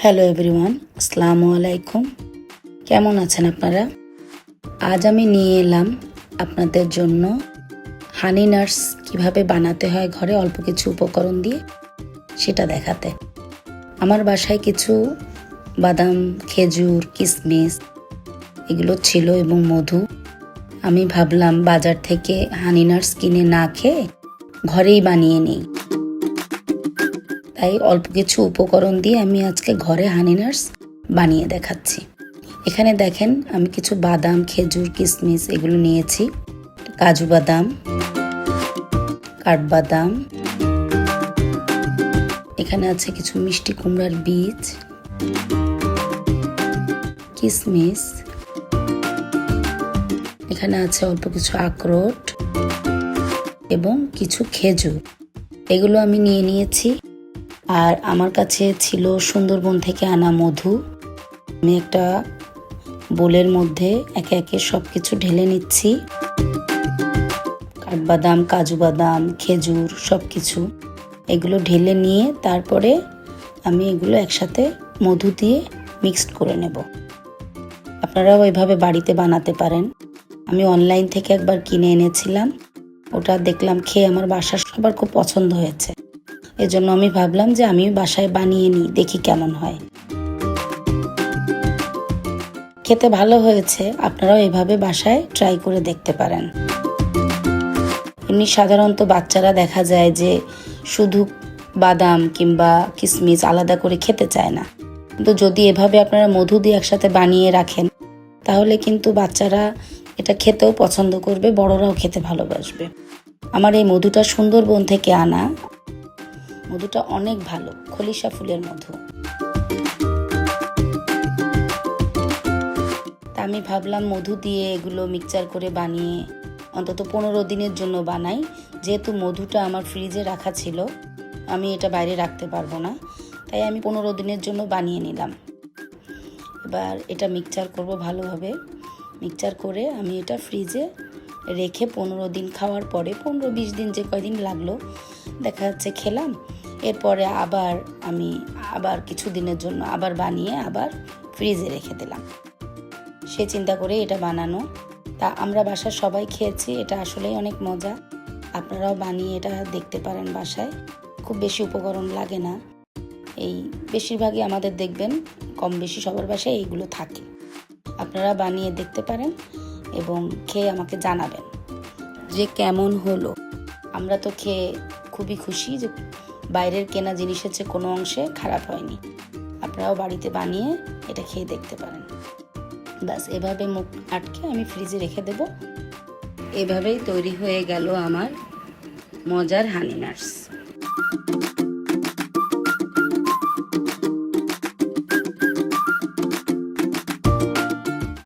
Hello everyone, আসসালামু আলাইকুম। কেমন আছেন আপনারা? আজ আমি নিয়ে এলাম আপনাদের জন্য হানি নাটস কীভাবে বানাতে হয় ঘরে অল্প কিছু উপকরণ দিয়ে সেটা দেখাতে। আমার বাসায় কিছু বাদাম, খেজুর, কিশমিশ এগুলো ছিল এবং মধু। আমি ভাবলাম বাজার থেকে হানি নাটস কিনে না খেয়ে ঘরেই বানিয়ে নিই। তাই অল্প কিছু উপকরণ দিয়ে আমি আজকে ঘরে হানি নাটস বানিয়ে দেখাচ্ছি। এখানে দেখেন আমি কিছু বাদাম, খেজুর, কিশমিশ এগুলো নিয়েছি, কাজু বাদাম, কাঠবাদাম, এখানে আছে কিছু মিষ্টি কুমড়ার বীজ, কিশমিশ, এখানে আছে অল্প কিছু আখরোট এবং কিছু খেজুর। এগুলো আমি নিয়ে নিয়েছি। আর আমার কাছে ছিল সুন্দরবন থেকে আনা মধু। আমি একটা বোলের মধ্যে একে একে সব কিছু ঢেলে নিচ্ছি। কাঠবাদাম, কাজু বাদাম, খেজুর সব কিছু এগুলো ঢেলে নিয়ে তারপরে আমি এগুলো একসাথে মধু দিয়ে মিক্সড করে নেব। আপনারাও এভাবে বাড়িতে বানাতে পারেন। আমি অনলাইন থেকে একবার কিনে এনেছিলাম, ওটা দেখলাম খেয়ে আমার বাসার সবার খুব পছন্দ হয়েছে। এজন্য আমি ভাবলাম যে আমি বাসায় বানিয়ে নিই, দেখি কেমন হয়। খেতে ভালো হয়েছে, আপনারাও এভাবে বাসায় ট্রাই করে দেখতে পারেন। এমনি সাধারণত বাচ্চারা দেখা যায় যে শুধু বাদাম কিংবা কিশমিশ আলাদা করে খেতে চায় না, কিন্তু যদি এভাবে আপনারা মধু দিয়ে একসাথে বানিয়ে রাখেন তাহলে কিন্তু বাচ্চারা এটা খেতেও পছন্দ করবে, বড়রাও খেতে ভালোবাসবে। আমার এই মধুটা সুন্দরবন থেকে আনা। মধুটা অনেক ভালো, খলিশা ফুলের মধু। তা আমি ভাবলাম মধু দিয়ে এগুলো মিক্সচার করে বানিয়ে অন্তত 15 দিনের জন্য বানাই। যেহেতু মধুটা আমার ফ্রিজে রাখা ছিল, আমি এটা বাইরে রাখতে পারবো না, তাই আমি 15 দিনের জন্য বানিয়ে নিলাম। এবার এটা মিক্সচার করব ভালোভাবে। মিক্সচার করে আমি এটা ফ্রিজে রেখে 15 দিন খাওয়ার পরে 15-20 দিন যে কয়দিন লাগলো দেখা যাচ্ছে খেলাম। এরপরে আমি আবার কিছু দিনের জন্য আবার বানিয়ে আবার ফ্রিজে রেখে দিলাম। সে চিন্তা করে এটা বানানো। তা আমরা বাসার সবাই খেয়েছি, এটা আসলেই অনেক মজা। আপনারাও বানিয়ে এটা দেখতে পারেন বাসায়। খুব বেশি উপকরণ লাগে না। এই বেশিরভাগই আমাদের দেখবেন কম বেশি সবার বাসায় এইগুলো থাকে। আপনারা বানিয়ে দেখতে পারেন এবং খেয়ে আমাকে জানাবেন যে কেমন হলো। আমরা তো খেয়ে খুবই খুশি যে বাইরের কেনা জিনিসের চেয়ে কোনো অংশে খারাপ হয়নি। আপনারাও বাড়িতে বানিয়ে এটা খেয়ে দেখতে পারেন। ব্যাস এভাবে মুখ আটকে আমি ফ্রিজে রেখে দেব। এভাবেই তৈরি হয়ে গেল আমার মজার হানি নাটস।